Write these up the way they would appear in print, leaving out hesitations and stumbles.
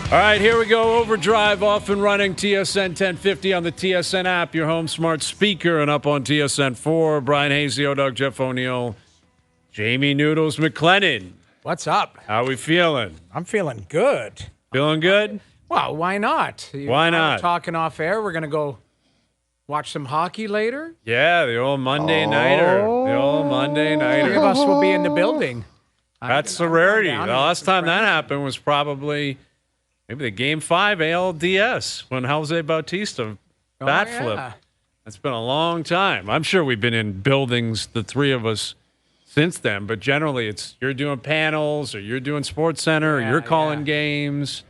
All right, here we go. OverDrive off and running. TSN 1050 on the TSN app, your home smart speaker, and up on TSN 4. Bryan Hayes, the O-Dog, Jeff O'Neill, Jamie Noodles McLennan. What's up? How we feeling? I'm feeling good. Feeling good? Well, why not? Why not? We're talking off air. We're going to go watch some hockey later. Yeah, the old Monday nighter. The old Monday nighter. Three of us will be in the building. That's the rarity. The last time that happened was probably maybe the Game 5 ALDS when Jose Bautista bat flipped. That's been a long time. I'm sure we've been in buildings, the three of us, since then. But generally, it's you're doing panels or you're doing Sports Center or you're calling games.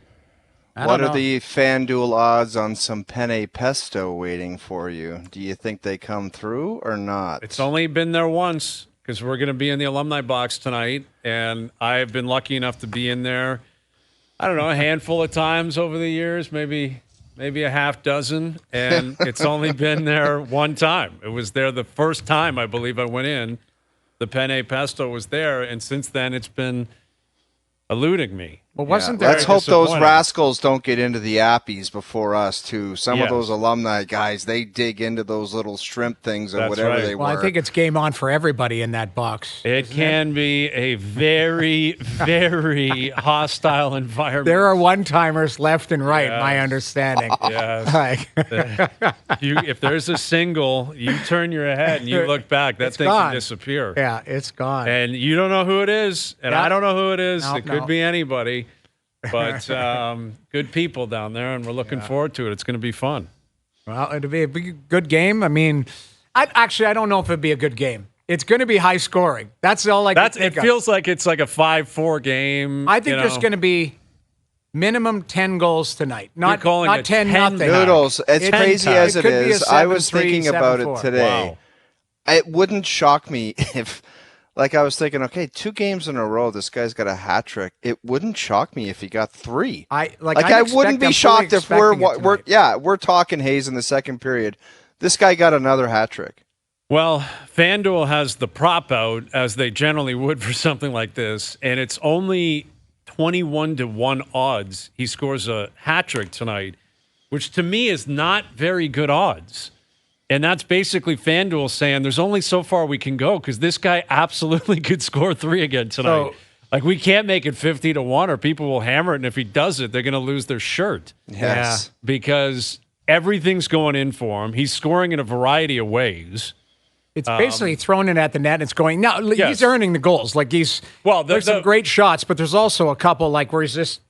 What are the FanDuel odds on some penne pesto waiting for you? Do you think they come through or not? It's only been there once because we're going to be in the alumni box tonight, and I've been lucky enough to be in there, I don't know, a handful of times over the years, maybe a half dozen, and it's only been there one time. It was there the first time, I believe, I went in. The penne pesto was there, and since then it's been eluding me. Well, wasn't there? Let's hope those rascals don't get into the appies before us, too. Some of those alumni guys, they dig into those little shrimp things or whatever they were. Well, I think it's game on for everybody in that box. It can be a very, very hostile environment. There are one-timers left and right, my understanding. Yes. If there's a single, you turn your head and you look back, that thing can disappear. Yeah, it's gone. And you don't know who it is, and I don't know who it is. It could be anybody. But good people down there, and we're looking forward to it. It's going to be fun. Well, it'll be a good game. I mean, I don't know if it'd be a good game. It's going to be high scoring. That's all I can think of. It feels like it's like a 5-4 game. I think there's going to be minimum 10 goals tonight. Not 10 nothing. Noodles, as crazy as it is, I was 7-3, thinking about it today. Wow. It wouldn't shock me if... Like, I was thinking, okay, 2 games in a row, this guy's got a hat trick. It wouldn't shock me if he got 3. I wouldn't be shocked if we're talking Hayes in the second period. This guy got another hat trick. Well, FanDuel has the prop out, as they generally would for something like this, and it's only 21-1 odds he scores a hat trick tonight, which to me is not very good odds. And that's basically FanDuel saying there's only so far we can go because this guy absolutely could score 3 again tonight. So, we can't make it 50-1 or people will hammer it. And if he does it, they're going to lose their shirt. Yes. Because everything's going in for him. He's scoring in a variety of ways. It's basically thrown it at the net and it's going. Now, he's earning the goals. There's some great shots, but there's also a couple where he's just.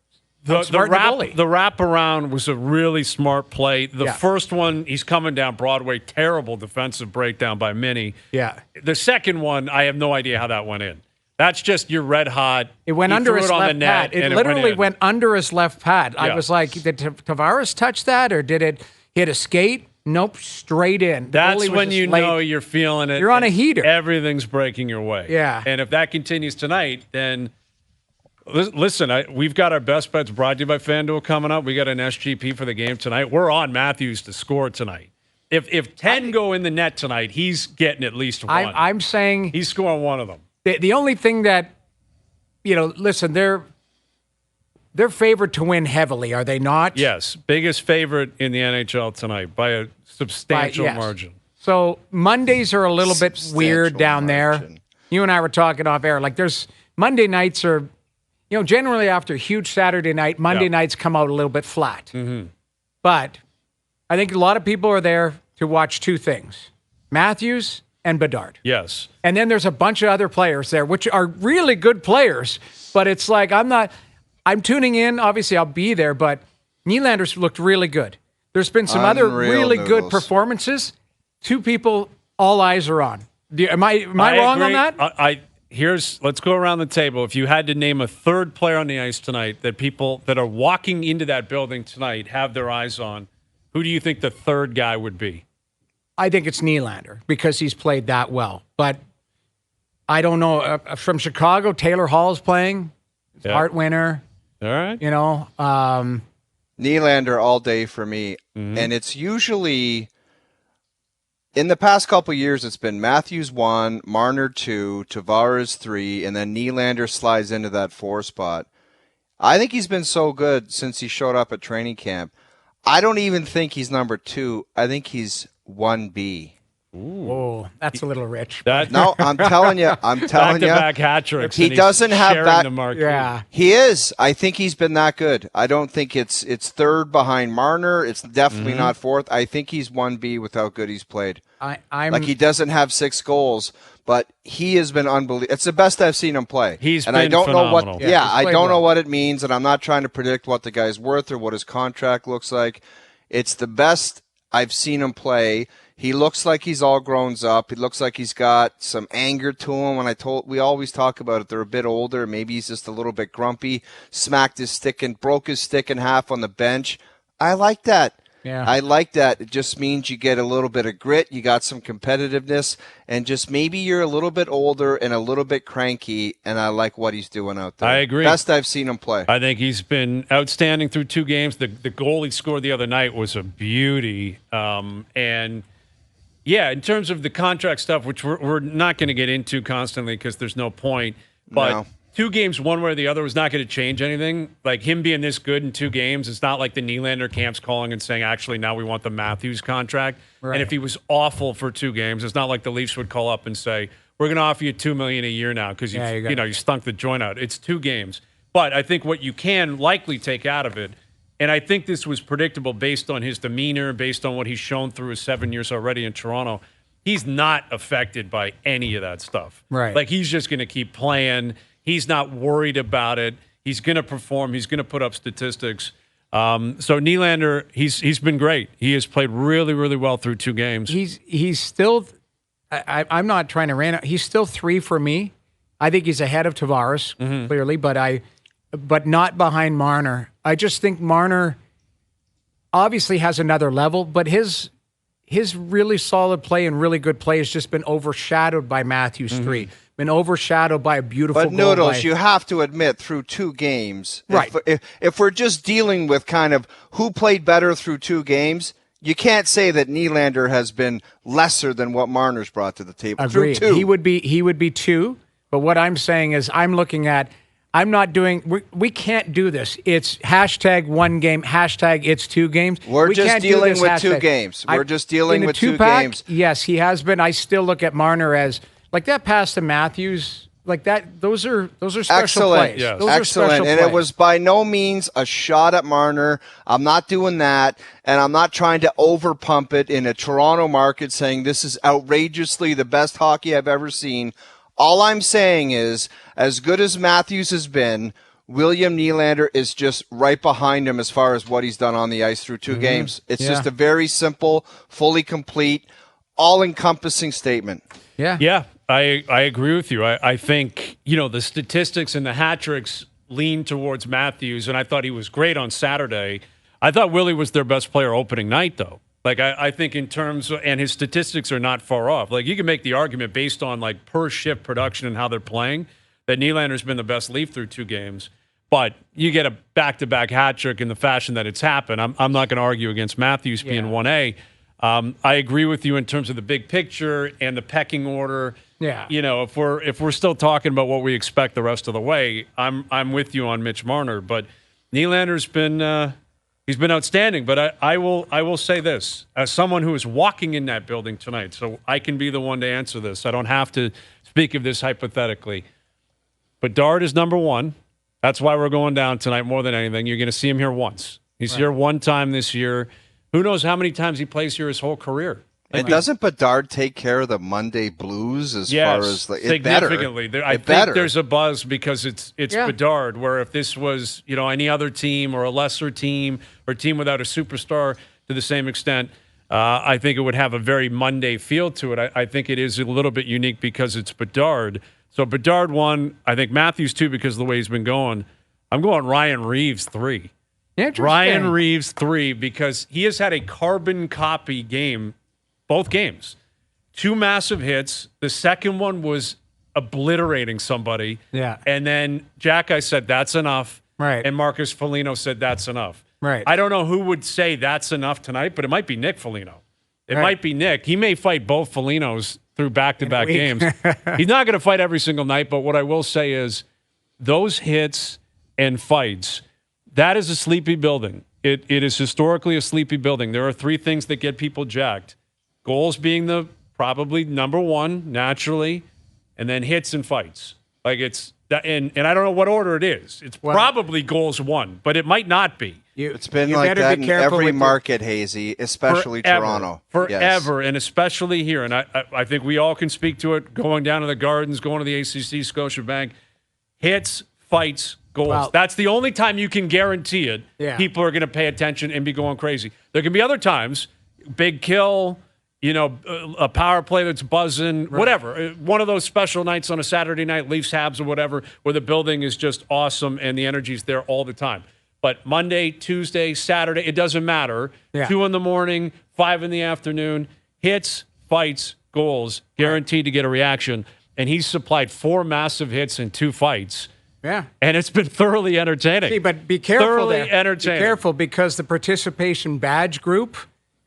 The wraparound was a really smart play. The first one, he's coming down Broadway, terrible defensive breakdown by Minnie. Yeah. The second one, I have no idea how that went in. That's just your red hot. It went under his left pad. It literally went under his left pad. I was like, did Tavares touch that or did it hit a skate? Nope, straight in. That's when you know you're feeling it. You're on a heater. Everything's breaking your way. Yeah. And if that continues tonight, then... Listen, we've got our best bets brought to you by FanDuel coming up. We got an SGP for the game tonight. We're on Matthews to score tonight. If 10 go in the net tonight, he's getting at least 1. I'm saying he's scoring one of them. The only thing that, listen, they're favored to win heavily, are they not? Yes, biggest favorite in the NHL tonight by a substantial margin. So Mondays are a little bit weird down there. You and I were talking off air. There's Monday nights are. Generally after a huge Saturday night, Monday nights come out a little bit flat. Mm-hmm. But I think a lot of people are there to watch 2 things, Matthews and Bedard. Yes. And then there's a bunch of other players there, which are really good players. But it's I'm tuning in. Obviously, I'll be there, but Nylander's looked really good. There's been some other really good performances. 2 people all eyes are on. Am I wrong on that? Let's go around the table. If you had to name a third player on the ice tonight that people that are walking into that building tonight have their eyes on, who do you think the third guy would be? I think it's Nylander because he's played that well. But I don't know. From Chicago, Taylor Hall's playing. Hart winner. All right. Nylander all day for me. Mm-hmm. And it's usually... In the past couple of years, it's been Matthews 1, Marner 2, Tavares 3, and then Nylander slides into that 4 spot. I think he's been so good since he showed up at training camp. I don't even think he's number 2. I think he's 1B. Oh, that's a little rich. No, I'm telling you. Back-to-back hat tricks. He doesn't have back. Yeah, he is. I think he's been that good. I don't think it's third behind Marner. It's definitely not fourth. I think he's 1B with how good he's played. I'm like he doesn't have 6 goals, but he has been unbelievable. It's the best I've seen him play. I don't know what. Yeah, I don't know what it means, and I'm not trying to predict what the guy's worth or what his contract looks like. It's the best I've seen him play. He looks like he's all grown up. He looks like he's got some anger to him. We always talk about it. They're a bit older. Maybe he's just a little bit grumpy. Smacked his stick and broke his stick in half on the bench. I like that. Yeah. I like that. It just means you get a little bit of grit. You got some competitiveness, and just maybe you're a little bit older and a little bit cranky. And I like what he's doing out there. I agree. Best I've seen him play. I think he's been outstanding through 2 games. The goal he scored the other night was a beauty. And yeah, in terms of the contract stuff, which we're not going to get into constantly because there's no point. But No. 2 games, one way or the other, was not going to change anything. Like him being this good in 2 games, it's not like the Nylander camp's calling and saying, actually, now we want the Matthews contract. Right. And if he was awful for 2 games, it's not like the Leafs would call up and say, we're going to offer you $2 million a year now because you stunk the joint out. It's 2 games. But I think what you can likely take out of it, and I think this was predictable based on his demeanor, based on what he's shown through his 7 years already in Toronto, he's not affected by any of that stuff. Right. Like he's just going to keep playing. He's not worried about it. He's going to perform. He's going to put up statistics. So Nylander, he's been great. He has played really, really well through 2 games. He's still. I'm not trying to rant. He's still 3 for me. I think he's ahead of Tavares clearly, but not behind Marner. I just think Marner obviously has another level, but his really solid play and really good play has just been overshadowed by Matthews 3. Been overshadowed by a beautiful goal. But Noodles, you have to admit, through 2 games, right? If we're just dealing with kind of who played better through 2 games, you can't say that Nylander has been lesser than what Marner's brought to the table. Agreed. Through 2. He would be 2. But what I'm saying is, I'm not doing. We can't do this. It's #1 game. #it's 2 games. We're just dealing with 2 games. We're just dealing with 2 games. Yes, he has been. I still look at Marner as like that pass to Matthews. Like that. Those are special excellent. plays. Yes. Those excellent. Are special and plays. It was by no means a shot at Marner. I'm not doing that, and I'm not trying to overpump it in a Toronto market, saying this is outrageously the best hockey I've ever seen. All I'm saying is, as good as Matthews has been, William Nylander is just right behind him as far as what he's done on the ice through 2 games. It's just a very simple, fully complete, all-encompassing statement. Yeah. Yeah, I agree with you. I think, the statistics and the hat tricks lean towards Matthews, and I thought he was great on Saturday. I thought Willie was their best player opening night, though. Like, I think in terms of, and his statistics are not far off. Like, you can make the argument based on, like, per shift production and how they're playing that Nylander's been the best Leaf through 2 games. But you get a back-to-back hat trick in the fashion that it's happened. I'm not going to argue against Matthews being 1A. I agree with you in terms of the big picture and the pecking order. Yeah. If we're still talking about what we expect the rest of the way, I'm with you on Mitch Marner. But Nylander's been... he's been outstanding, but I will say this, as someone who is walking in that building tonight, so I can be the one to answer this. I don't have to speak of this hypothetically. Bedard is number 1. That's why we're going down tonight more than anything. You're going to see him here once. He's here 1 time this year. Who knows how many times he plays here his whole career. And doesn't Bedard take care of the Monday blues as far as significantly? I think there's a buzz because it's Bedard. Where if this was any other team or a lesser team or a team without a superstar to the same extent, I think it would have a very Monday feel to it. I think it is a little bit unique because it's Bedard. So Bedard 1, I think Matthews 2 because of the way he's been going. I'm going Ryan Reaves 3. Ryan Reaves 3 because he has had a carbon copy game. Both games. 2 massive hits. The second one was obliterating somebody. Yeah. And then Jack, I said, that's enough. Right. And Marcus Foligno said, that's enough. Right. I don't know who would say that's enough tonight, but it might be Nick Foligno. It might be Nick. He may fight both Folignos through back-to-back games. He's not going to fight every single night, but what I will say is those hits and fights. That is a sleepy building. It is historically a sleepy building. There are three things that get people jacked. Goals being the probably number one, naturally, and then hits and fights. Like it's and I don't know what order it is. It's probably goals one, but it might not be. It's been like that in every market, Hazy, especially Toronto. Forever, yes. And especially here. And I think we all can speak to it, going down to the Gardens, going to the ACC, Scotiabank. Hits, fights, goals. Well, that's the only time you can guarantee it. Yeah. People are going to pay attention and be going crazy. There can be other times, big kill, a power play that's buzzing, whatever. One of those special nights on a Saturday night, Leafs, Habs, or whatever, where the building is just awesome and the energy's there all the time. But Monday, Tuesday, Saturday, it doesn't matter. Yeah. 2 a.m, 5 p.m, hits, fights, goals, guaranteed to get a reaction. And he's supplied 4 massive hits and 2 fights. Yeah. And it's been thoroughly entertaining. See, but be careful thoroughly there. Entertaining. Be careful because the participation badge group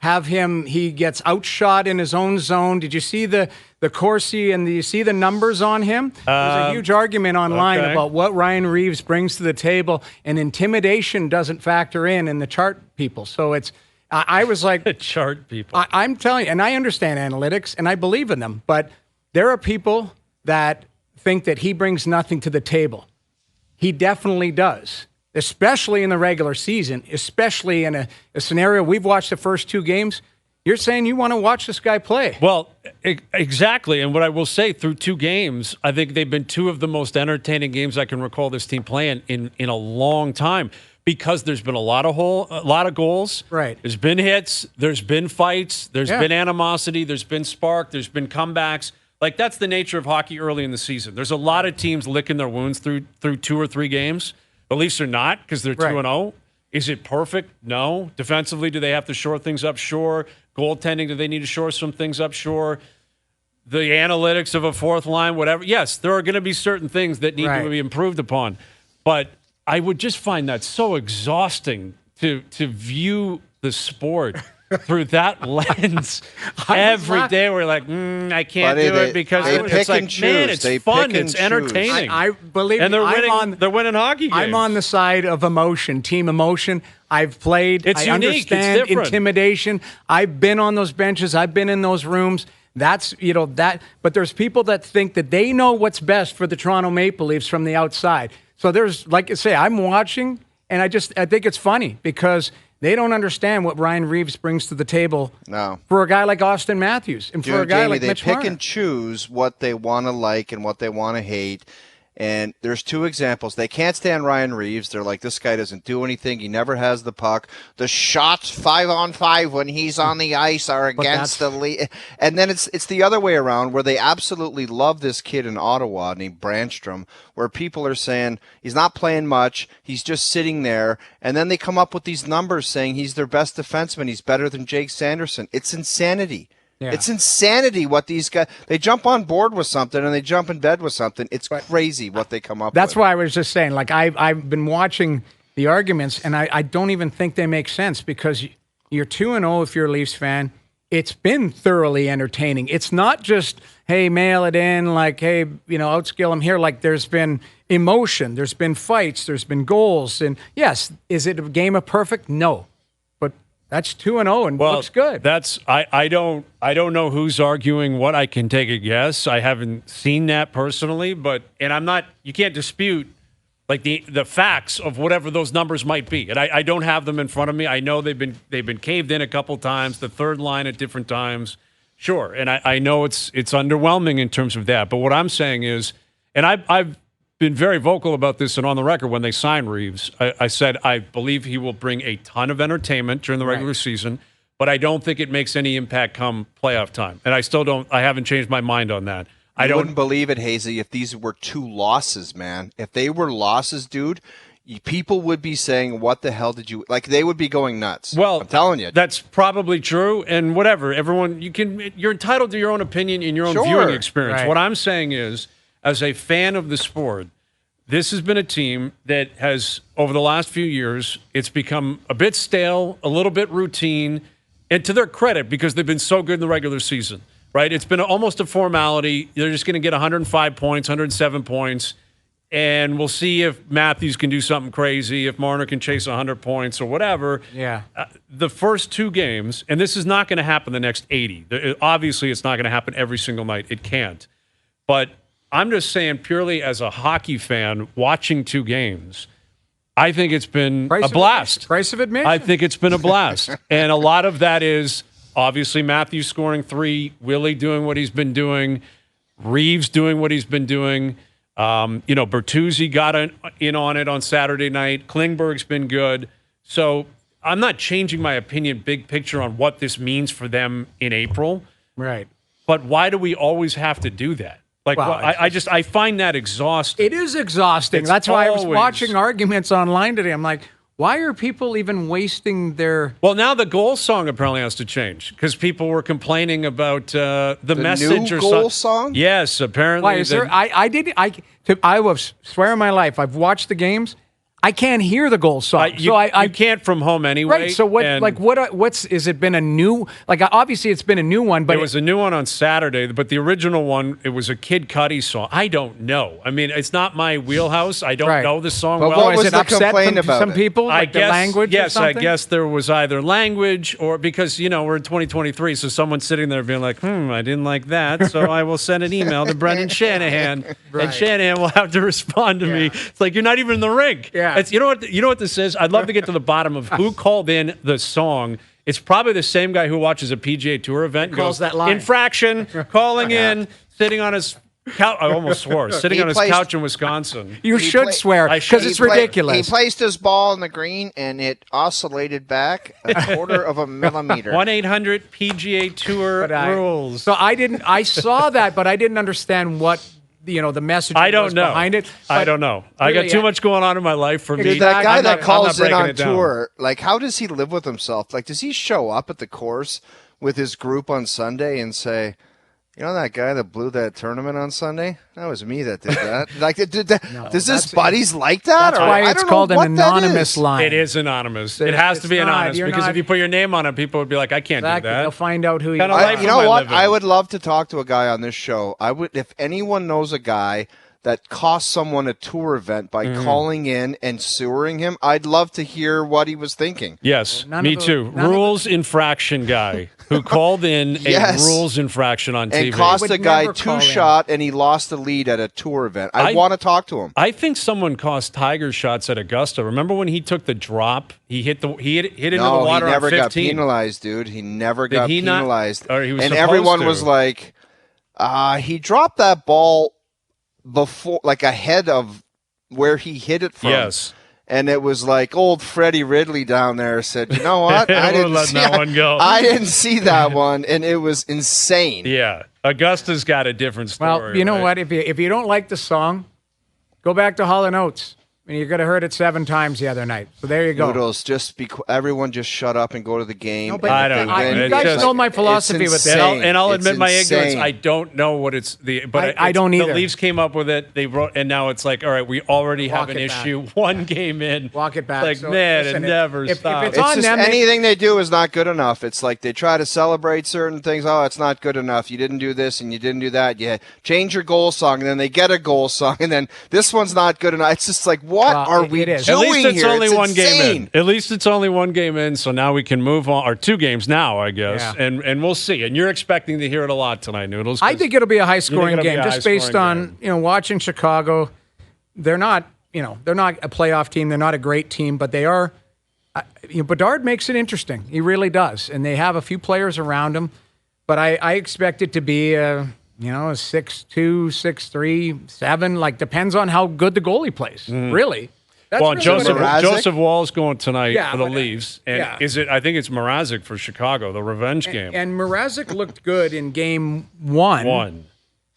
he gets outshot in his own zone. Did you see the Corsi and you see the numbers on him? There's a huge argument online about what Ryan Reaves brings to the table, and intimidation doesn't factor in the chart people. So I was like... The chart people. I'm telling you, and I understand analytics, and I believe in them, but there are people that think that he brings nothing to the table. He definitely does. Especially in the regular season, especially in a scenario. We've watched the first 2 games. You're saying you want to watch this guy play. Well, exactly. And what I will say, through 2 games, I think they've been 2 of the most entertaining games I can recall this team playing in a long time, because there's been a lot of goals. Right. There's been hits. There's been fights. There's been animosity. There's been spark. There's been comebacks. Like, that's the nature of hockey early in the season. There's a lot of teams licking their wounds through 2 or 3 games. The Leafs are not, because they're 2-0. Is it perfect? No. Defensively, do they have to shore things up? Sure. Goaltending, do they need to shore some things up? Sure. The analytics of a fourth line, whatever. Yes, there are going to be certain things that need to be improved upon. But I would just find that so exhausting to view the sport through that lens every day. We're like, I can't do it because it's like, man, it's fun, it's entertaining. I believe, and they're winning hockey games. I'm on the side of emotion, team emotion. I've played. It's I unique. understand it's different. Intimidation. I've been on those benches. I've been in those rooms. That's that. But there's people that think that they know what's best for the Toronto Maple Leafs from the outside. So there's, like I say, I'm watching, and I think it's funny because they don't understand what Ryan Reaves brings to the table. No. For a guy like Auston Matthews and for a guy like Mitch Marner. They pick and choose what they want to like and what they want to hate. And there's 2 examples. They can't stand Ryan Reaves. They're like, this guy doesn't do anything. He never has the puck. The shots 5-on-5 when he's on the ice are against the league. And then it's the other way around, where they absolutely love this kid in Ottawa named Brandstrom, where people are saying he's not playing much. He's just sitting there. And then they come up with these numbers saying he's their best defenseman. He's better than Jake Sanderson. It's insanity. Yeah. It's insanity what these guys, they jump on board with something and they jump in bed with something. It's crazy what they come up with. That's why I was just saying, like, I've been watching the arguments, and I don't even think they make sense, because you're 2-0 if you're a Leafs fan. It's been thoroughly entertaining. It's not just, hey, mail it in, like, hey, outskill them here. Like, there's been emotion, there's been fights, there's been goals. And yes, is it a game of perfect? No. That's 2-0 and looks good. I don't know who's arguing what. I can take a guess. I haven't seen that personally, and I'm not. You can't dispute like the facts of whatever those numbers might be. And I don't have them in front of me. I know they've been caved in a couple times. The third line at different times, sure. And I know it's underwhelming in terms of that. But what I'm saying is, and I've been very vocal about this and on the record when they signed Reaves. I said I believe he will bring a ton of entertainment during the regular season, but I don't think it makes any impact come playoff time. And I haven't changed my mind on that. I wouldn't believe it, Hazy, if these were 2 losses, man. If they were losses, dude, people would be saying, what the hell did you, like, they would be going nuts. Well, I'm telling you. That's probably true, and whatever. Everyone, you're entitled to your own opinion and your own viewing experience. Right. What I'm saying is, as a fan of the sport, this has been a team that has, over the last few years, it's become a bit stale, a little bit routine, and to their credit, because they've been so good in the regular season, right? It's been almost a formality. They're just going to get 105 points, 107 points. and we'll see if Matthews can do something crazy, if Marner can chase 100 points or whatever. Yeah. The first 2 games, and this is not going to happen the next 80. Obviously, it's not going to happen every single night. It can't. But I'm just saying, purely as a hockey fan, watching 2 games, I think it's been a blast. Price of admission. I think it's been a blast. And a lot of that is obviously Matthews scoring 3, Willie doing what he's been doing, Reaves doing what he's been doing. Bertuzzi got in on it on Saturday night. Klingberg's been good. So I'm not changing my opinion, big picture, on what this means for them in April. Right. But why do we always have to do that? Like, well, I find that exhausting. It is exhausting. That's why I was watching arguments online today. I'm like, why are people even wasting their... Well, now the goal song apparently has to change because people were complaining about the message new or goal song? Yes, apparently. Why is there... I will swear on my life, I've watched the games. I can't hear the goal song. You can't from home anyway. Right. So what's is it been a new, like, obviously it's been a new one, but it was a new one on Saturday, but the original one, it was a Kid Cudi song. I don't know. I mean, it's not my wheelhouse. I don't know the song well. What was it the upset complaint about some people? Like the language yes, or something? I guess there was either language or because, we're in 2023, so someone's sitting there being like, I didn't like that, so I will send an email to Brendan Shanahan, and Shanahan will have to respond to me. It's like, you're not even in the rink. Yeah. It's, you know what this is? I'd love to get to the bottom of who called in the song. It's probably the same guy who watches a PGA Tour event and calls goes, that line. Infraction, calling in, sitting on his couch. I almost swore. Sitting on his couch in Wisconsin. You should swear because it's ridiculous. He placed his ball in the green and it oscillated back a quarter of a millimeter. 1-800-PGA Tour rules. So I saw that, but I didn't understand what the message was behind it. I don't know. I got too much going on in my life for me. That guy that calls in on tour, like, how does he live with himself? Like, does he show up at the course with his group on Sunday and say, that guy that blew that tournament on Sunday? That was me that did that. Like, does his buddies like that? That's why it's called an anonymous line. It is anonymous. It has to be anonymous because if you put your name on it, people would be like, I can't do that. They'll find out who you are. You know what? I would love to talk to a guy on this show. I would, if anyone knows a guy that cost someone a tour event by calling in and sewering him, I'd love to hear what he was thinking. Yes, me too. Rules infraction guy who called in a rules infraction on TV. And cost a guy 2 shot and he lost the lead at a tour event. I want to talk to him. I think someone cost Tiger shots at Augusta. Remember when he took the drop? He hit into the water on 15. He never got penalized, dude. He never got penalized. Or he was and everyone was like, he dropped that ball before, like, ahead of where he hit it from. Yes. And it was like old Freddie Ridley down there said, you know what? I didn't see that one go. I didn't see that one, and it was insane. Yeah. Augusta's got a different story. Well, you know what? If you don't like the song, go back to Hall & Oates. And you could have heard it 7 times the other night. So there you go. Noodles, everyone just shut up and go to the game. No, but I don't know. You guys know my philosophy with that. And I'll admit my ignorance. I don't know what it's but I don't either. The Leafs came up with it. They wrote, and now it's like, all right, we already have an issue. 1 game in. Walk it back. Like, so, man, listen, it never stops. If it's on just them, anything they do is not good enough. It's like they try to celebrate certain things. Oh, it's not good enough. You didn't do this and you didn't do that. You change your goal song, and then they get a goal song, and then this one's not good enough. It's just like, what are we doing? At least it's here? only it's one insane. game in. At least it's only 1 game in, so now we can move on. Or 2 games now, I guess. Yeah. And we'll see. And you're expecting to hear it a lot tonight, Noodles. I think it'll be a high-scoring game, just based on watching Chicago. They're not a playoff team. They're not a great team, but they are. Bedard makes it interesting. He really does, and they have a few players around him. But I expect it to be a 6-2, 6-3, 7. Like, depends on how good the goalie plays. Really. That's well, really Joseph Wall's going tonight for the Leafs, and I think it's Mrazek for Chicago, the revenge game. And Mrazek looked good in game 1.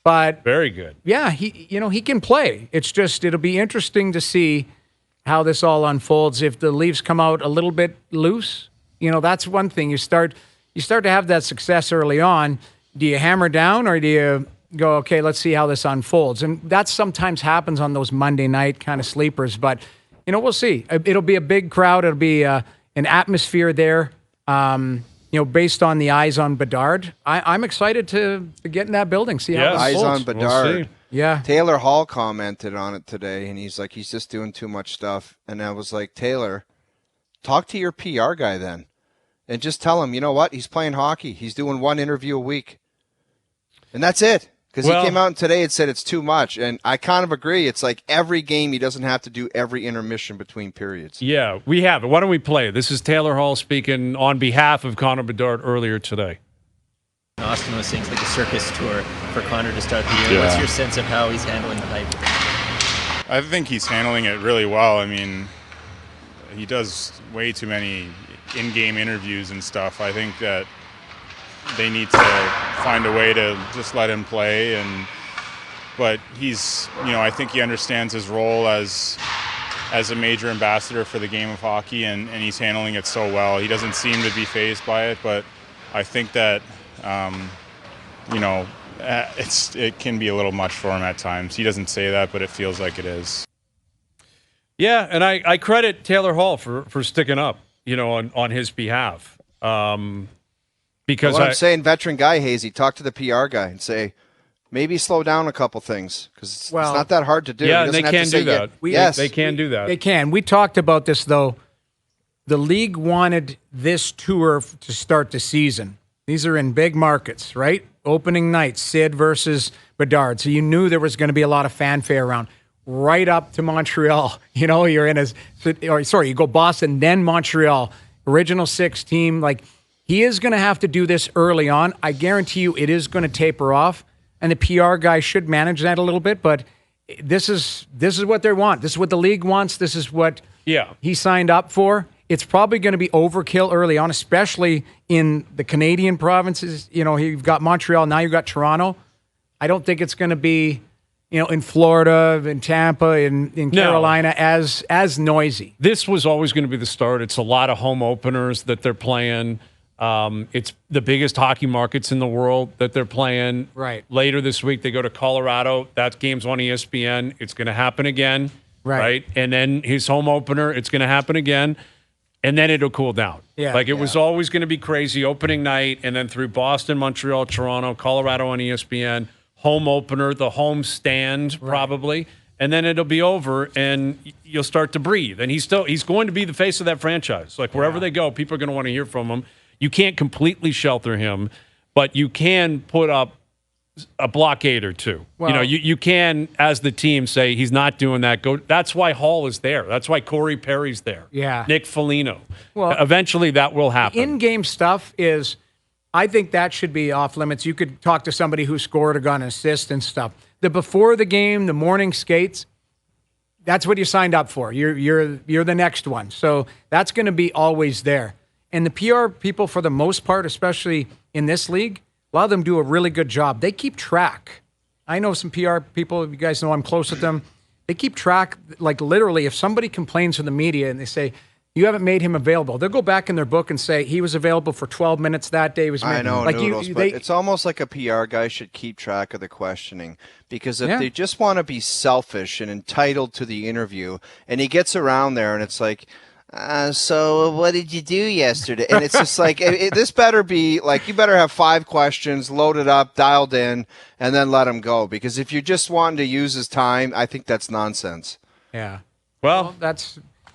But very good. Yeah, he can play. It's just it'll be interesting to see how this all unfolds. If the Leafs come out a little bit loose, that's one thing. You start to have that success early on. Do you hammer down or do you go, okay, let's see how this unfolds? And that sometimes happens on those Monday night kind of sleepers, but. We'll see. It'll be a big crowd. It'll be an atmosphere there, based on the eyes on Bedard. I'm excited to get in that building, see how it unfolds. Eyes on Bedard. Yeah. Taylor Hall commented on it today, and he's like, he's just doing too much stuff. And I was like, Taylor, talk to your PR guy then. And just tell him, you know what? He's playing hockey. He's doing one interview a week. And that's it. Because he came out today and said it's too much. And I kind of agree. It's like every game he doesn't have to do every intermission between periods. Yeah, we have it. Why don't we play it? This is Taylor Hall speaking on behalf of Connor Bedard earlier today. Auston was saying it's like a circus tour for Connor to start the year. Yeah. What's your sense of how he's handling the hype? I think he's handling it really well. I mean, he does way too many in-game interviews and stuff. I think that they need to find a way to just let him play. But he's, I think he understands his role as a major ambassador for the game of hockey, and he's handling it so well. He doesn't seem to be fazed by it, but I think that, it can be a little much for him at times. He doesn't say that, but it feels like it is. Yeah, and I credit Taylor Hall for sticking up, on his behalf. Because I'm saying, veteran guy, Hazy, talk to the PR guy and say, maybe slow down a couple things, because it's not that hard to do. Yeah, and they can do that. They can do that. They can. We talked about this, though. The league wanted this tour to start the season. These are in big markets, right? Opening night, Sid versus Bedard. So you knew there was going to be a lot of fanfare around. Right up to Montreal. You're in you go Boston, then Montreal. Original 6 team. Like, he is going to have to do this early on. I guarantee you it is going to taper off, and the PR guy should manage that a little bit, but this is what they want. This is what the league wants. This is what he signed up for. It's probably going to be overkill early on, especially in the Canadian provinces. You've got Montreal, now you've got Toronto. I don't think it's going to be, in Florida, in Tampa, in Carolina, as noisy. This was always going to be the start. It's a lot of home openers that they're playing. It's the biggest hockey markets in the world that they're playing. Right. Later this week, they go to Colorado. That game's on ESPN. It's going to happen again. Right. And then his home opener, it's going to happen again. And then it'll cool down. Yeah. It was always going to be crazy opening night, and then through Boston, Montreal, Toronto, Colorado on ESPN, home opener, the home stand probably, and then it'll be over, and you'll start to breathe. And he's going to be the face of that franchise. Wherever they go, people are going to want to hear from him. You can't completely shelter him, but you can put up a blockade or two. Well, you can, as the team, say he's not doing that. That's why Hall is there. That's why Corey Perry's there. Yeah. Nick Foligno. Well, eventually that will happen. In-game stuff is, I think that should be off limits. You could talk to somebody who scored or got an assist and stuff. The before the game, the morning skates, that's what you signed up for. You're the next one. So that's going to be always there. And the PR people, for the most part, especially in this league, a lot of them do a really good job. They keep track. I know some PR people, you guys know I'm close with them. They keep track, literally, if somebody complains to the media and they say, you haven't made him available, they'll go back in their book and say, he was available for 12 minutes that day. I know, Noodles, but it's almost like a PR guy should keep track of the questioning, because if they just want to be selfish and entitled to the interview, and he gets around there and it's like, so what did you do yesterday? And it's just this better be you better have 5 questions loaded up, dialed in, and then let him go. Because if you're just wanting to use his time, I think that's nonsense. Yeah. Well,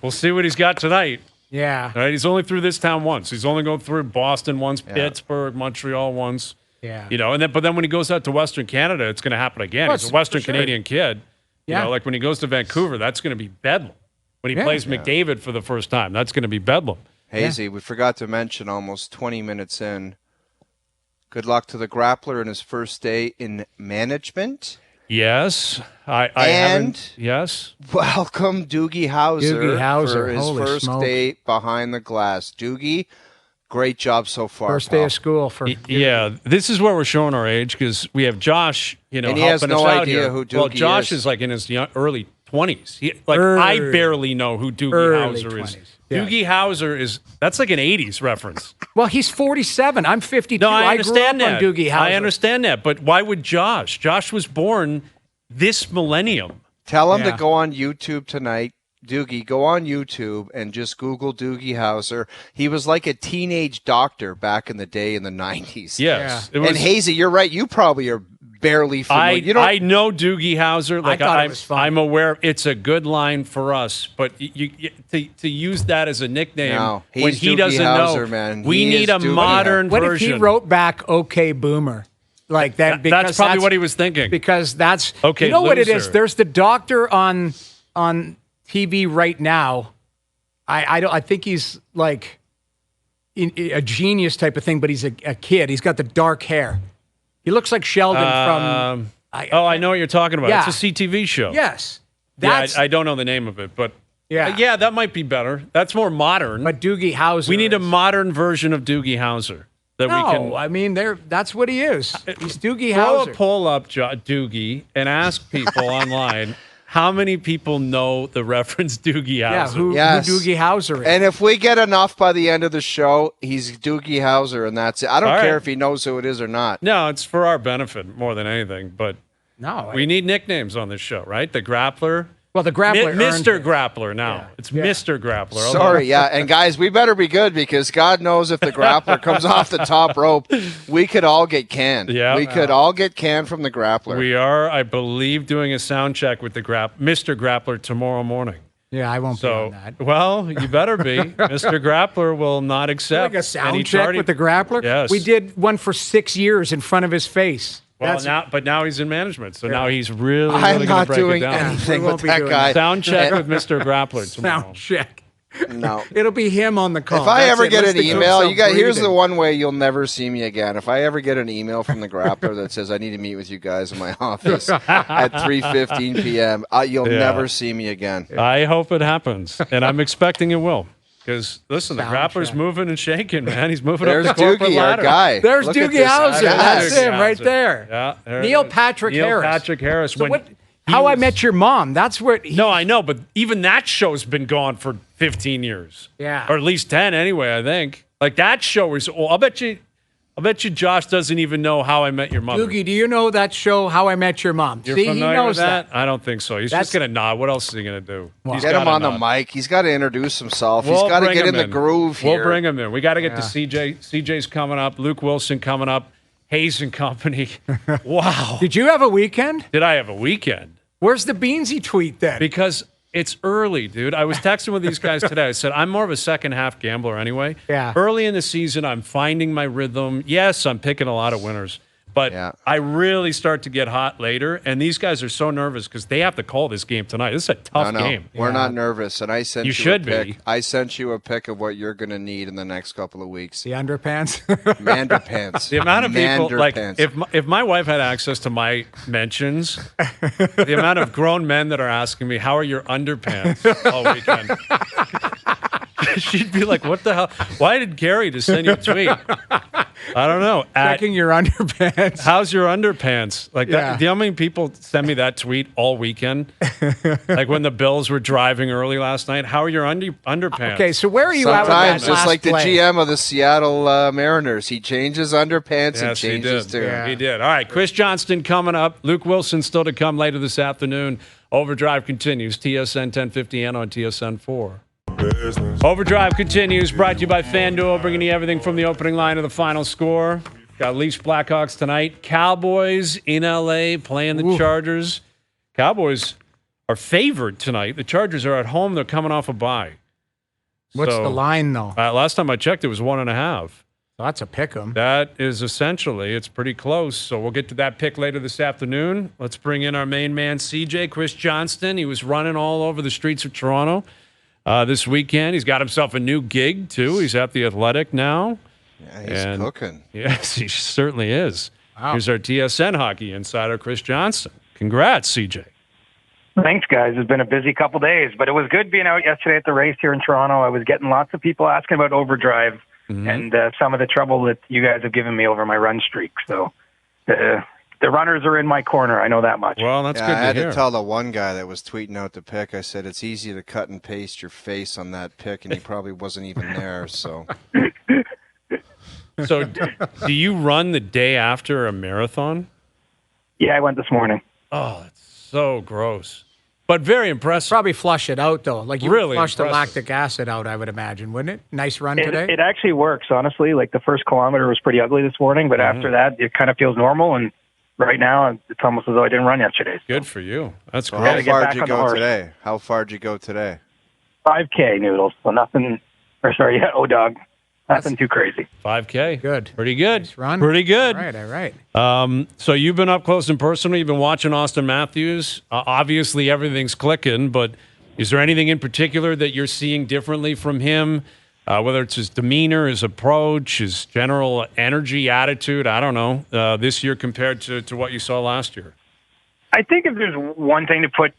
we'll see what he's got tonight. Yeah. All right. He's only through this town once. He's only going through Boston once, Pittsburgh, Montreal once. Yeah. But then when he goes out to Western Canada, it's going to happen again. He's a Western Canadian kid. Yeah. When he goes to Vancouver, that's going to be bedlam. When he plays McDavid for the first time, that's going to be bedlam. Hazy, we forgot to mention, almost 20 minutes in, good luck to the Grappler in his first day in management. Yes. Yes. Welcome Doogie Howser for his first day behind the glass. Doogie, great job so far. First day of school. This is where we're showing our age, because we have Josh, and he has no idea who Doogie is. Well, Josh is in his early 20s. I barely know who Doogie Howser is. Yeah. Doogie Howser that's like an 80s reference. Well, he's 47. I'm 52. No, I understand grew up on Doogie Howser. I understand that, but why would Josh? Josh was born this millennium. Tell him to go on YouTube tonight. Doogie, go on YouTube and just Google Doogie Howser. He was like a teenage doctor back in the day in the 90s. Yes. And Hazy, you're right. You probably are barely familiar. I know Doogie Howser. Like, I thought it was fun. I'm aware it's a good line for us, but to use that as a nickname when he Doogie doesn't Howser, know, man. we need a modern What version. if he wrote back "Okay, Boomer"? Like that. That's probably what he was thinking. Because that's okay. You know loser. what it is? There's the doctor on TV right now. I think he's like a genius type of thing, but he's a kid. He's got the dark hair. He looks like Sheldon from. I know what you're talking about. Yeah. It's a CTV show. Yes. I don't know the name of it, but yeah, that might be better. That's more modern. But Doogie Howser. We need a modern version of Doogie Howser. We can. I mean, that's what he is. He's Doogie Throw Howser. a poll up, Doogie, and ask people online how many people know the reference Doogie Howser. Yeah, who Doogie Howser is. And if we get enough by the end of the show, he's Doogie Howser, and that's it. I don't care if he knows who it is or not. No, it's for our benefit more than anything. But we need nicknames on this show, right? The Grappler. Well, the Grappler, Mr. Grappler now. It's Mr. Grappler. Sorry, and guys, we better be good because God knows if the Grappler comes off the top rope, we could all get canned. Yeah, we could all get canned from the Grappler. We are, I believe, doing a sound check with the Mr. Grappler tomorrow morning. Yeah, I won't be on that. Well, you better be. Mr. Grappler will not accept like a sound check with the Grappler. Yes, we did one for 6 years in front of his face. Well, now he's in management, so now he's really I'm not break doing it down. anything with that guy. Sound check with Mr. Grappler tomorrow. Sound check. No, it'll be him on the call. If I ever get an email, here's the one way you'll never see me again. If I ever get an email from the Grappler that says I need to meet with you guys in my office at 3:15 p.m., you'll never see me again. I hope it happens, and I'm expecting it will. Because, listen, the Grappler's moving and shaking, man. He's moving up the corporate ladder. Our guy. There's Doogie Howser. That's him right there. Yeah, Neil Patrick Harris. So How I Met Your Mom. That's where. No, I know, but even that show's been gone for 15 years. Yeah. Or at least 10 anyway, I think. Like, that show is old. I'll bet you Josh doesn't even know How I Met Your Mother. Doogie, do you know that show, How I Met Your Mom? You're See, familiar he knows with that? I don't think so. He's just going to nod. What else is he going to do? Wow. Get him on the mic. He's got to introduce himself. He's got to get in the groove here. We'll bring him in. We got to get to CJ. CJ's coming up. Luke Willson coming up. Hayes and company. Wow. Did you have a weekend? Did I have a weekend? Where's the Beansy tweet then? Because it's early, dude. I was texting with these guys today. I said, I'm more of a second half gambler anyway. Yeah. Early in the season, I'm finding my rhythm. Yes, I'm picking a lot of winners. But I really start to get hot later, and these guys are so nervous because they have to call this game tonight. This is a tough game. We're not nervous, and I sent you should a pick. be. I sent you a pick of what you're going to need in the next couple of weeks. The underpants? Manderpants. The amount of people, like, if my wife had access to my mentions, the amount of grown men that are asking me, how are your underpants all weekend? She'd be like, what the hell? Why did Gary just send you a tweet? I don't know. Checking your underpants. How's your underpants? Like, that, do you know how many people send me that tweet all weekend? Like when the Bills were driving early last night. How are your underpants? Okay, so where are you at with that just like the GM of the Seattle Mariners. He changes underpants and changes too. Yeah. He did. All right, Chris Johnston coming up. Luke Willson still to come later this afternoon. Overdrive continues. TSN 1050 and on TSN 4. Overdrive continues, brought to you by FanDuel, bringing you everything from the opening line to the final score. Got Leafs Blackhawks tonight. Cowboys in LA playing the Chargers. Cowboys are favored tonight. The Chargers are at home. They're coming off a bye. What's the line, though? Last time I checked, it was 1.5. That's a pick 'em. That is essentially, it's pretty close. So we'll get to that pick later this afternoon. Let's bring in our main man, CJ, Chris Johnston. He was running all over the streets of Toronto this weekend. He's got himself a new gig, too. He's at the Athletic now. Yeah, he's cooking. Yes, he certainly is. Wow. Here's our TSN hockey insider, Chris Johnston. Congrats, CJ. Thanks, guys. It's been a busy couple days, but it was good being out yesterday at the race here in Toronto. I was getting lots of people asking about OverDrive and some of the trouble that you guys have given me over my run streak. So the runners are in my corner. I know that much. Well, that's good to hear. I had to tell the one guy that was tweeting out the pick, I said, it's easy to cut and paste your face on that pick, and he probably wasn't even there. So do you run the day after a marathon? Yeah, I went this morning. Oh, that's so gross. But very impressive. Probably flush it out, though. Like you really flush the lactic acid out, I would imagine, wouldn't it? Nice run today? It actually works, honestly. Like the first kilometer was pretty ugly this morning, but after that, it kind of feels normal. And right now, it's almost as though I didn't run yesterday. So. Good for you. That's so great. How far did you go today? How far did you go today? 5K, Noodles. So nothing, O-Dog. Nothing too crazy. 5K. Good. Pretty good. Nice run. Pretty good. All right. So you've been up close and personal. You've been watching Auston Matthews. Obviously, everything's clicking, but is there anything in particular that you're seeing differently from him, whether it's his demeanor, his approach, his general energy, attitude? I don't know, this year compared to what you saw last year? I think if there's one thing to put,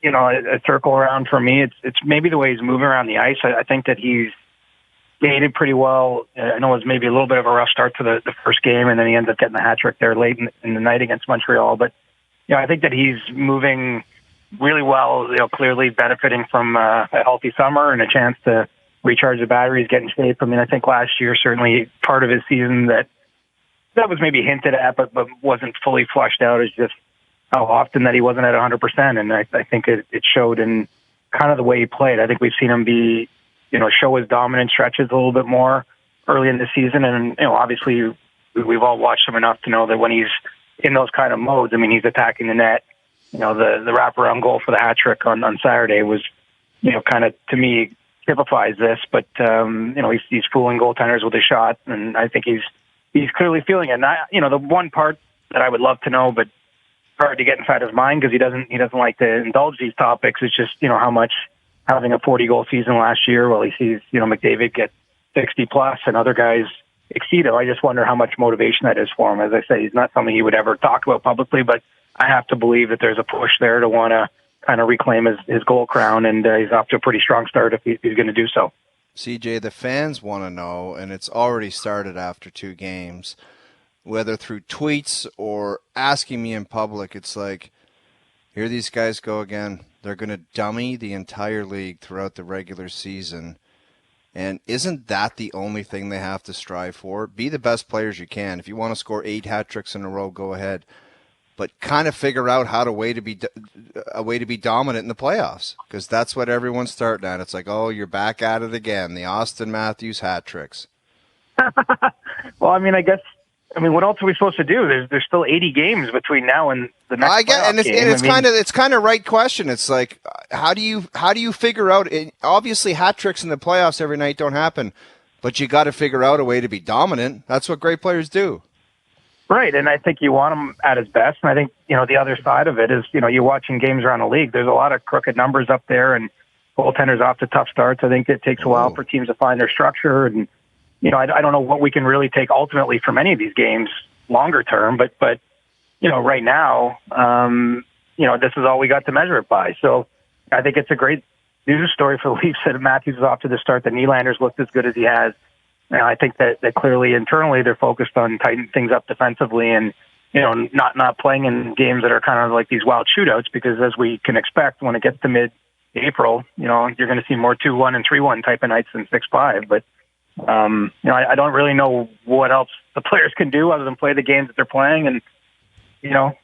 a circle around for me, it's maybe the way he's moving around the ice. I think that he's skated pretty well. I know it was maybe a little bit of a rough start to the first game, and then he ends up getting the hat trick there late in the night against Montreal. But I think that he's moving really well. Clearly benefiting from a healthy summer and a chance to recharge the batteries, get in shape. I mean, I think last year certainly part of his season that was maybe hinted at, but wasn't fully flushed out is just how often that he wasn't at 100%, and I think it showed in kind of the way he played. I think we've seen him be. Show his dominant stretches a little bit more early in the season. And, obviously we've all watched him enough to know that when he's in those kind of modes, I mean, he's attacking the net. The wraparound goal for the hat trick on Saturday was, kind of, to me, typifies this. But, he's fooling goaltenders with his shot. And I think he's clearly feeling it. And, the one part that I would love to know, but hard to get inside his mind because he doesn't like to indulge these topics, is just, how much having a 40-goal season last year while he sees, McDavid get 60-plus and other guys exceed him. I just wonder how much motivation that is for him. As I say, he's not something he would ever talk about publicly, but I have to believe that there's a push there to want to kind of reclaim his goal crown, and he's off to a pretty strong start if he's going to do so. CJ, the fans want to know, and it's already started after 2 games, whether through tweets or asking me in public, it's like, here these guys go again. They're going to dummy the entire league throughout the regular season. And isn't that the only thing they have to strive for? Be the best players you can. If you want to score 8 hat tricks in a row, go ahead. But kind of figure out a way to be dominant in the playoffs, because that's what everyone's starting at. It's like, oh, you're back at it again, the Auston Matthews hat tricks. Well, I mean, what else are we supposed to do? There's still 80 games between now and the next game. It's kind of right question. It's like, how do you figure out? Obviously, hat tricks in the playoffs every night don't happen, but you got to figure out a way to be dominant. That's what great players do. Right, and I think you want him at his best. And I think the other side of it is you're watching games around the league. There's a lot of crooked numbers up there, and goaltenders off to tough starts. I think it takes a while for teams to find their structure and. I don't know what we can really take ultimately from any of these games longer term, but right now, this is all we got to measure it by. So I think it's a great news story for the Leafs that Matthews is off to the start, that Nylander's looked as good as he has. I think that clearly internally they're focused on tightening things up defensively and, not playing in games that are kind of like these wild shootouts, because as we can expect, when it gets to mid-April, you're going to see more 2-1 and 3-1 type of nights than 6-5, but I don't really know what else the players can do other than play the games that they're playing. And,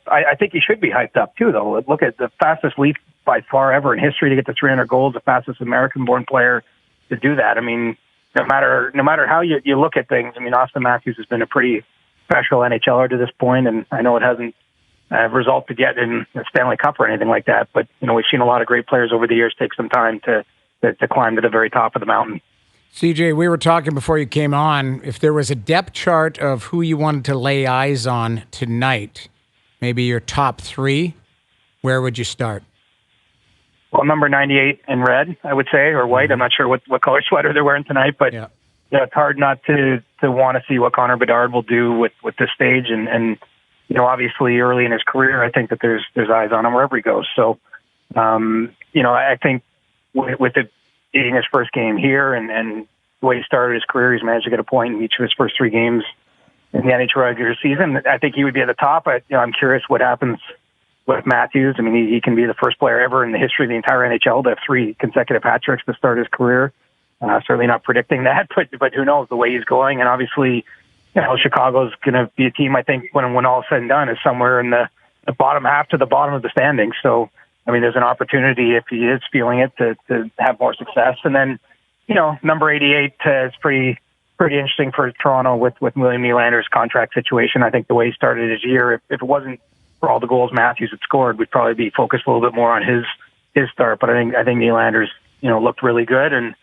I think he should be hyped up too, though. Look at the fastest Leaf by far ever in history to get to 300 goals, the fastest American-born player to do that. I mean, no matter how you look at things, Auston Matthews has been a pretty special NHLer to this point, and I know it hasn't resulted yet in a Stanley Cup or anything like that. But, we've seen a lot of great players over the years take some time to climb to the very top of the mountain. CJ, we were talking before you came on, if there was a depth chart of who you wanted to lay eyes on tonight, maybe your top 3, where would you start? Well, number 98 in red, I would say, or white. I'm not sure what color sweater they're wearing tonight, but it's hard not to want to see what Connor Bedard will do with this stage. And obviously early in his career, I think that there's eyes on him wherever he goes. So, I think with it being his first game here and the way he started his career, he's managed to get a point in each of his first 3 games in the NHL regular season. I think he would be at the top. I'm curious what happens with Matthews. He can be the first player ever in the history of the entire NHL to have 3 consecutive hat tricks to start his career. Certainly not predicting that, but who knows the way he's going. And obviously, Chicago's going to be a team, I think, when all is said and done, is somewhere in the bottom half to the bottom of the standings. So, there's an opportunity, if he is feeling it, to have more success. And then, number 88 is pretty pretty interesting for Toronto with William Nylander's contract situation. I think the way he started his year, if it wasn't for all the goals Matthews had scored, we'd probably be focused a little bit more on his start. But I think Nylander's looked really good, and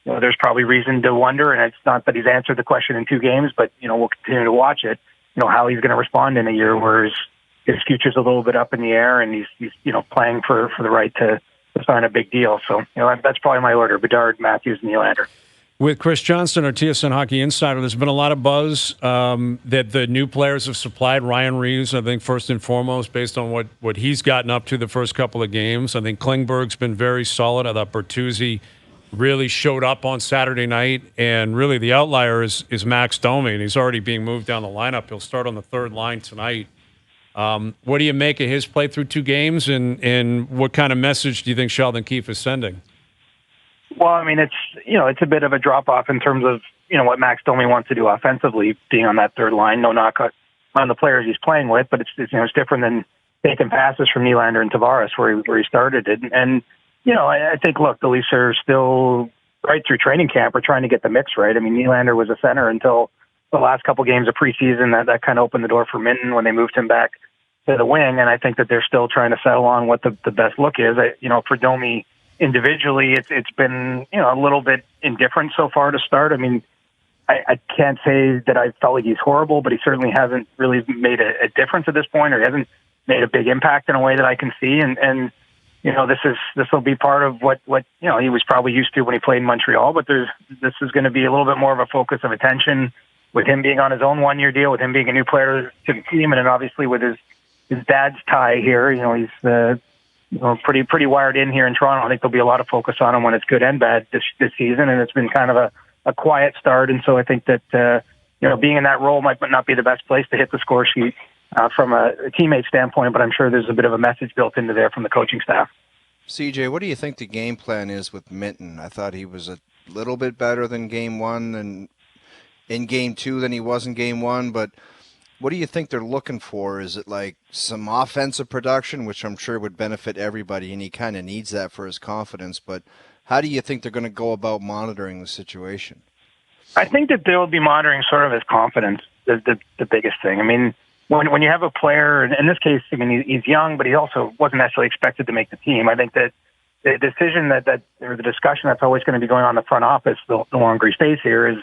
there's probably reason to wonder. And it's not that he's answered the question in 2 games, but we'll continue to watch it. How he's going to respond in a year where his future's a little bit up in the air, and he's playing for the right to sign a big deal. So that's probably my order: Bedard, Matthews, and Nylander. With Chris Johnston, our TSN Hockey Insider, there's been a lot of buzz that the new players have supplied. Ryan Reaves, I think, first and foremost, based on what he's gotten up to the first couple of games. I think Klingberg's been very solid. I thought Bertuzzi really showed up on Saturday night. And really the outlier is Max Domi, and he's already being moved down the lineup. He'll start on the third line tonight. What do you make of his play through 2 games, and what kind of message do you think Sheldon Keefe is sending? Well, I mean, it's a bit of a drop-off in terms of, what Max Domi wants to do offensively, being on that third line. No knock on the players he's playing with, but it's different than taking passes from Nylander and Tavares where he started it. And I think, look, the Leafs are still right through training camp. We're trying to get the mix right. I mean, Nylander was a center until the last couple games of preseason. That kind of opened the door for Minten when they moved him back to the wing, and I think that they're still trying to settle on what the best look is. For Domi individually, it's been a little bit indifferent so far to start. I mean, I can't say that I felt like he's horrible, but he certainly hasn't really made a difference at this point, or he hasn't made a big impact in a way that I can see. And this will be part of what he was probably used to when he played in Montreal. But this is going to be a little bit more of a focus of attention with him being on his own 1-year deal, with him being a new player to the team, and then obviously with his dad's tie here. He's pretty wired in here in Toronto. I think there'll be a lot of focus on him when it's good and bad this season, and it's been kind of a quiet start. And so I think that being in that role might not be the best place to hit the score sheet from a teammate standpoint, but I'm sure there's a bit of a message built into there from the coaching staff. CJ, what do you think the game plan is with Minten? I thought he was a little bit better than Game 1 and in Game 2 than he was in Game 1, but what do you think they're looking for? Is it like some offensive production, which I'm sure would benefit everybody, and he kind of needs that for his confidence, but how do you think they're going to go about monitoring the situation? I think that they'll be monitoring sort of his confidence, the biggest thing. I mean, when you have a player, in this case, I mean, he's young, but he also wasn't necessarily expected to make the team. I think that the decision or the discussion that's always going to be going on in the front office, the longer he stays here, is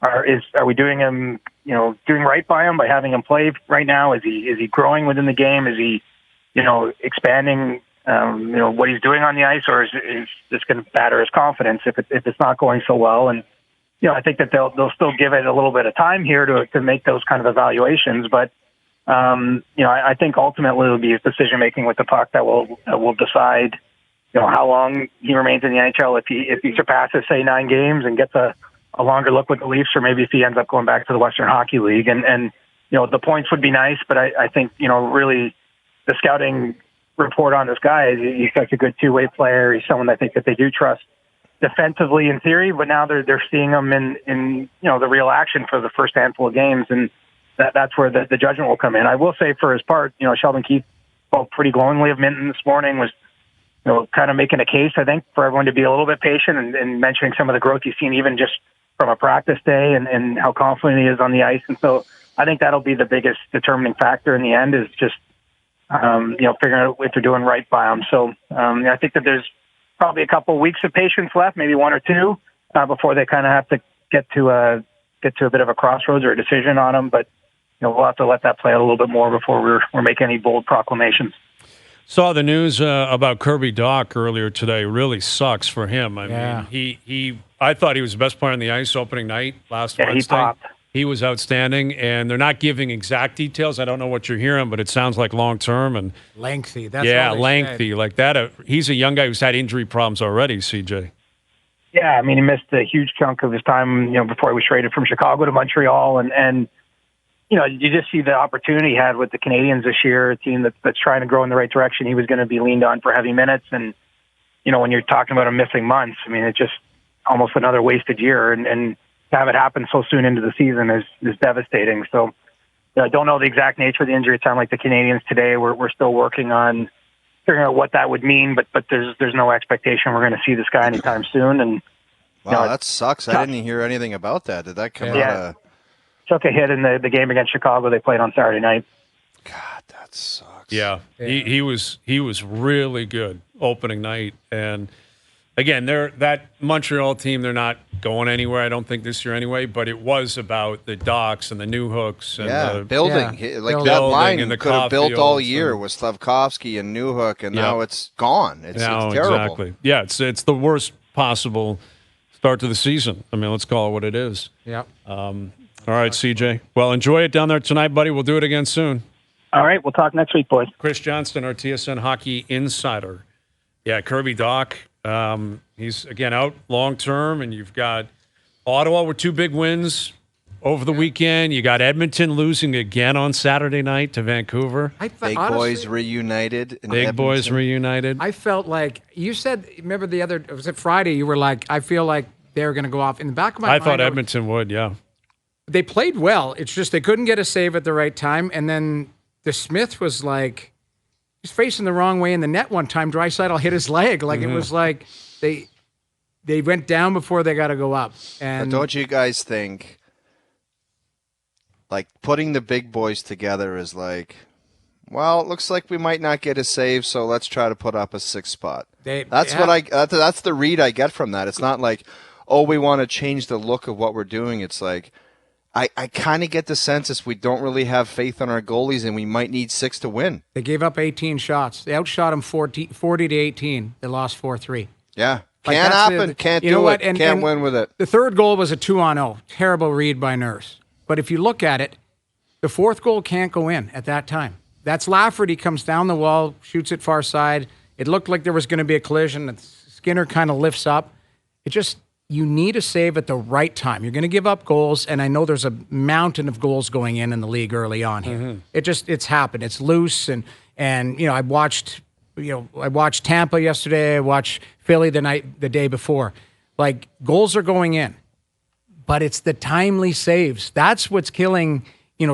are we doing him, doing right by him by having him play right now? Is he growing within the game? Is he, expanding, what he's doing on the ice, or is this going to batter his confidence if it's not going so well? And I think that they'll still give it a little bit of time here to make those kind of evaluations. But I think ultimately it'll be his decision making with the puck that will decide, how long he remains in the NHL. If he surpasses, say, 9 games and gets a longer look with the Leafs, or maybe if he ends up going back to the Western Hockey League. And the points would be nice, but I think, really the scouting report on this guy is he's such a good two-way player. He's someone I think that they do trust defensively in theory, but now they're seeing him in the real action for the first handful of games, and that's where the judgment will come in. I will say for his part, Sheldon Keefe spoke pretty glowingly of Minten this morning, was kind of making a case, I think, for everyone to be a little bit patient and mentioning some of the growth he's seen even just from a practice day and how confident he is on the ice. And so I think that'll be the biggest determining factor in the end, is just, figuring out if they're doing right by him. So I think that there's probably a couple of weeks of patience left, maybe 1 or 2, before they kind of have to get to a bit of a crossroads or a decision on him. But we'll have to let that play out a little bit more before we're making any bold proclamations. Saw the news about Kirby Dach earlier today. Really sucks for him. I mean, I thought he was the best player on the ice opening night last Wednesday. He popped. He was outstanding, and they're not giving exact details. I don't know what you're hearing, but it sounds like long-term and lengthy. That's lengthy said. Like that. He's a young guy who's had injury problems already, CJ. Yeah, I mean, he missed a huge chunk of his time, before he was traded from Chicago to Montreal, and you just see the opportunity he had with the Canadians this year, a team that's trying to grow in the right direction. He was going to be leaned on for heavy minutes, and when you're talking about him missing months, I mean, it's just almost another wasted year, and to have it happen so soon into the season is devastating. So I don't know the exact nature of the injury. It sounds like the Canadians today we're still working on figuring out what that would mean, but there's no expectation we're going to see this guy anytime soon. And Wow, that sucks. I didn't hear anything about that. Did that come out of... Took a hit in the game against Chicago they played on Saturday night. God, that sucks. Yeah. He was really good opening night. And again, that Montreal team, they're not going anywhere, I don't think, this year anyway, but it was about the Docks and the new hooks and the building. That line could have built all year with Slavkovsky and Newhook, and now it's gone. It's terrible. Exactly. Yeah, it's the worst possible start to the season. I mean, let's call it what it is. Yeah. All right, CJ. Well, enjoy it down there tonight, buddy. We'll do it again soon. All right, we'll talk next week, boys. Chris Johnston, our TSN hockey insider. Yeah, Kirby Dach. He's, again, out long-term, and you've got Ottawa with 2 big wins over the weekend. You got Edmonton losing again on Saturday night to Vancouver. Boys reunited. Big boys reunited. I felt like, you said, remember was it Friday, you were like, I feel like they were going to go off. In the back of my mind, I thought Edmonton would, yeah. They played well. It's just they couldn't get a save at the right time. And then the Smith was like, he's facing the wrong way in the net one time. Draisaitl hit his leg. Like, it was like they went down before they got to go up. And but don't you guys think, like, putting the big boys together is like, well, it looks like we might not get a save, so let's try to put up a 6th spot. That's the read I get from that. It's not like, oh, we want to change the look of what we're doing. It's like, I kind of get the sense is we don't really have faith in our goalies, and we might need 6 to win. They gave up 18 shots. They outshot them 40 to 18. They lost 4-3. Yeah. Can't happen. Can't do it. Can't win with it. The 3rd goal was a 2-on-0. Terrible read by Nurse. But if you look at it, the 4th goal can't go in at that time. That's Lafferty comes down the wall, shoots it far side. It looked like there was going to be a collision. Skinner kind of lifts up. It just... You need a save at the right time. You're going to give up goals, and I know there's a mountain of goals going in the league early on here. It's happened. It's loose, and I watched Tampa yesterday. I watched Philly the day before. Like, goals are going in, but it's the timely saves. That's what's killing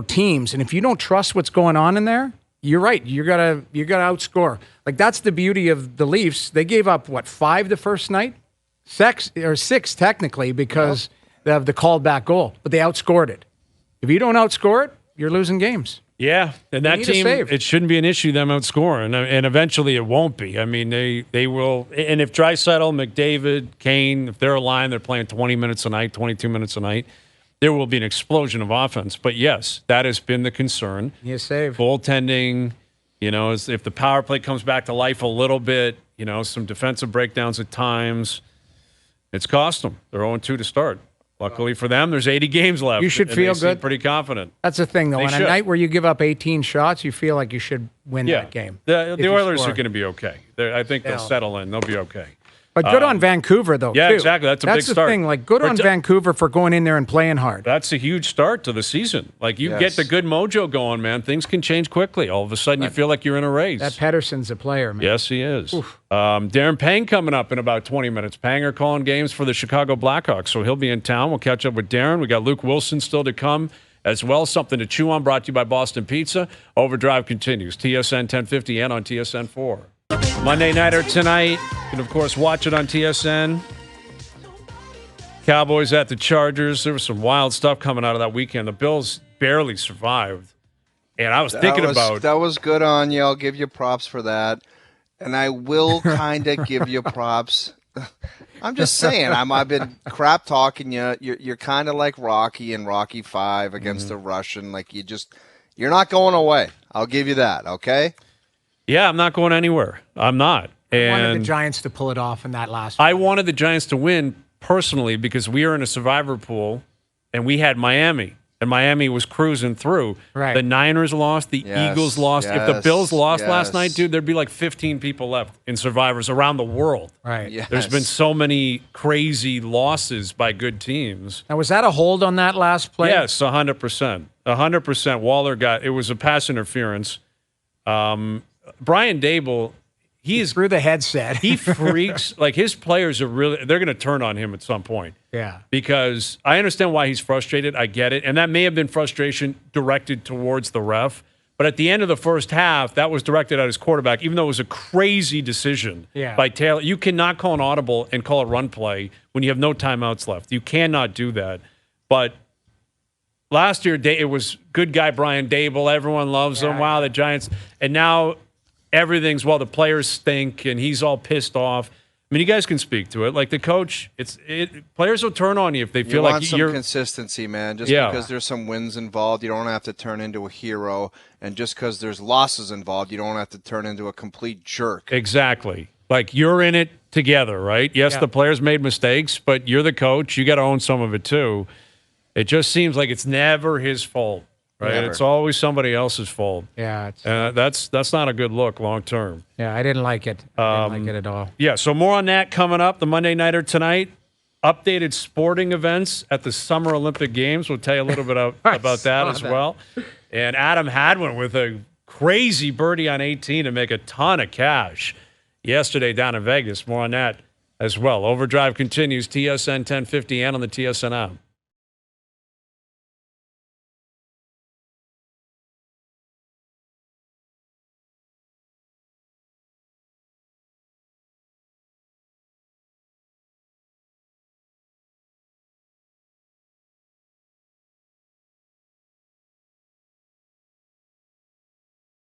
teams. And if you don't trust what's going on in there, you're right. You gotta outscore. Like, that's the beauty of the Leafs. They gave up 5 the first night. 6 technically because of the called back goal, but they outscored it. If you don't outscore it, you're losing games. Yeah, and that team, it shouldn't be an issue them outscoring, and eventually it won't be. I mean, they will. And if Draisaitl, McDavid, Kane, if they're aligned, they're playing 20 minutes a night, 22 minutes a night, there will be an explosion of offense. But yes, that has been the concern. Save. Goaltending, if the power play comes back to life a little bit, some defensive breakdowns at times. It's cost them. They're 0-2 to start. Luckily for them, there's 80 games left. You should feel good. Pretty confident. That's the thing, though. On a night where you give up 18 shots, you feel like you should win that game. The Oilers are going to be okay. I think they'll settle in. They'll be okay. But good on Vancouver, though. Yeah, too. Exactly. That's a big start. That's the thing. Like, good on Vancouver for going in there and playing hard. That's a huge start to the season. Like, you get the good mojo going, man. Things can change quickly. All of a sudden, you feel like you're in a race. That Pettersson's a player, man. Yes, he is. Darren Pang coming up in about 20 minutes. Panger calling games for the Chicago Blackhawks, so he'll be in town. We'll catch up with Darren. We got Luke Willson still to come as well. Something to chew on, brought to you by Boston Pizza. OverDrive continues. TSN 1050 and on TSN 4. Monday Nighter tonight. You can, of course, watch it on TSN. Cowboys at the Chargers. There was some wild stuff coming out of that weekend. The Bills barely survived. And I was thinking about... That was good on you. I'll give you props for that. And I will kind of give you props. I'm just saying. I've been crap talking you. You're kind of like Rocky in Rocky 5 against the Russian. Like, you're not going away. I'll give you that, okay? Yeah, I'm not going anywhere. I'm not. And I wanted the Giants to pull it off in that last I wanted the Giants to win personally because we are in a survivor pool and we had Miami. And Miami was cruising through. Right. The Niners lost. The Eagles lost. If the Bills lost last night, dude, there'd be like 15 people left in survivors around the world. Right. Yes. There's been so many crazy losses by good teams. Now, was that a hold on that last play? Yes, 100%. 100%. Waller it was a pass interference. Brian Dable, through the headset. He freaks. Like, his players they're going to turn on him at some point. Yeah. Because I understand why he's frustrated. I get it. And that may have been frustration directed towards the ref. But at the end of the first half, that was directed at his quarterback, even though it was a crazy decision by Taylor. You cannot call an audible and call a run play when you have no timeouts left. You cannot do that. But last year, it was good guy Brian Dable. Everyone loves him. Wow, the Giants. And now everything's, the players stink, and he's all pissed off. I mean, you guys can speak to it. Like the coach, players will turn on you if they feel like you're... some consistency, man. Just because there's some wins involved, you don't have to turn into a hero. And just because there's losses involved, you don't have to turn into a complete jerk. Exactly. Like you're in it together, right? Yes, the players made mistakes, but you're the coach. You got to own some of it too. It just seems like it's never his fault. Right, never. It's always somebody else's fault. Yeah, that's not a good look long term. Yeah, I didn't like it. I didn't like it at all. Yeah, so more on that coming up. The Monday Nighter tonight. Updated sporting events at the Summer Olympic Games. We'll tell you a little bit about that as well. And Adam Hadwin with a crazy birdie on 18 to make a ton of cash yesterday down in Vegas. More on that as well. Overdrive continues. TSN 1050 and on the TSN app.